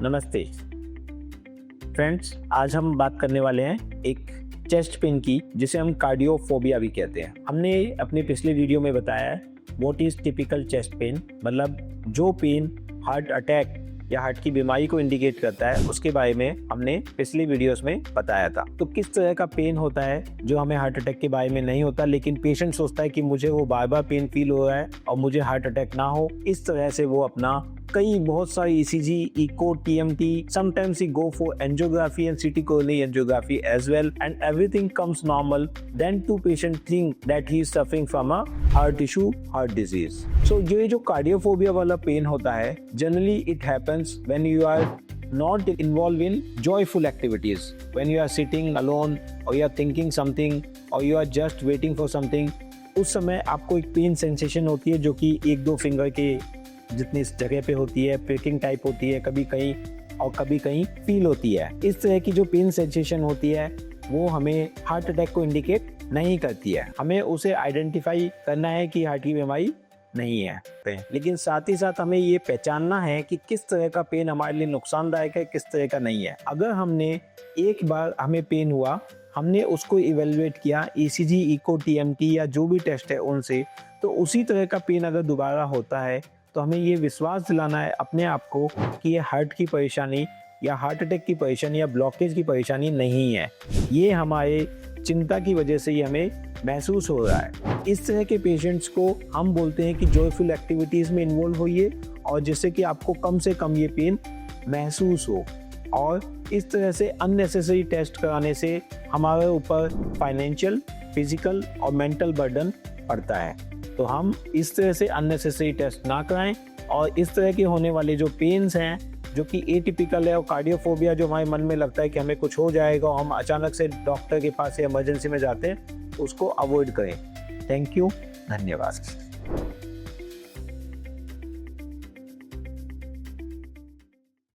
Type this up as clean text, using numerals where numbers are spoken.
नमस्ते फ्रेंड्स, आज हम बात करने वाले हैं एक चेस्ट पेन की, जिसे हम कार्डियोफोबिया भी कहते हैं। हमने अपनी पिछली वीडियो में बताया है what is typical chest pain, मतलब जो पेन हार्ट अटैक या हार्ट की बीमारी को इंडिकेट करता है, उसके बारे में हमने पिछली वीडियोस में बताया था। तो किस तरह का पेन होता है जो हमें हार्ट अटैक के बारे में नहीं होता, लेकिन पेशेंट सोचता है कि मुझे वो बार बार पेन फील हो रहा है और मुझे हार्ट अटैक ना हो। इस तरह से वो अपना बहुत सारी ECG, echo, TMT, sometimes he go for angiography and CT coronary angiography as well, and everything comes normal. Then two patient think that he is suffering from a heart issue, heart disease. So जो cardiophobia वाला pen होता है, generally it happens when you are not involved in joyful activities, when you are sitting alone or you are thinking something or you are just waiting for something. उस समय आपको एक pain sensation होती है जो कि एक दो फिंगर के जितनी इस जगह पे होती है, प्रिकिंग टाइप होती है, कभी कहीं और कभी कहीं फील होती है। इस तरह की जो पेन सेंसेशन होती है वो हमें हार्ट अटैक को इंडिकेट नहीं करती है। हमें उसे आइडेंटिफाई करना है कि हार्ट की बीमारी नहीं है, लेकिन साथ ही साथ हमें ये पहचानना है कि किस तरह का पेन हमारे लिए नुकसानदायक है, किस तरह का नहीं है। अगर हमने एक बार हमें पेन हुआ, हमने उसको इवेलुएट किया ईसीजी, इको, टीएमटी या जो भी टेस्ट है उनसे, तो उसी तरह का पेन अगर दोबारा होता है तो हमें ये विश्वास दिलाना है अपने आप को कि ये हार्ट की परेशानी या हार्ट अटैक की परेशानी या ब्लॉकेज की परेशानी नहीं है। ये हमारे चिंता की वजह से ही हमें महसूस हो रहा है। इस तरह के पेशेंट्स को हम बोलते हैं कि जॉयफुल एक्टिविटीज़ में इन्वॉल्व होइए और जिससे कि आपको कम से कम ये पेन महसूस हो। और इस तरह से अननेसेसरी टेस्ट कराने से हमारे ऊपर फाइनेंशियल, फिजिकल और मेंटल बर्डन पड़ता है। तो हम इस तरह से अननेसेसरी टेस्ट ना कराएं और इस तरह के होने वाले जो पेन्स हैं जो कि एटिपिकल है, और कार्डियोफोबिया जो हमारे मन में लगता है कि हमें कुछ हो जाएगा और हम अचानक से डॉक्टर के पास या इमरजेंसी में जाते हैं, उसको अवॉइड करें। थैंक यू, धन्यवाद।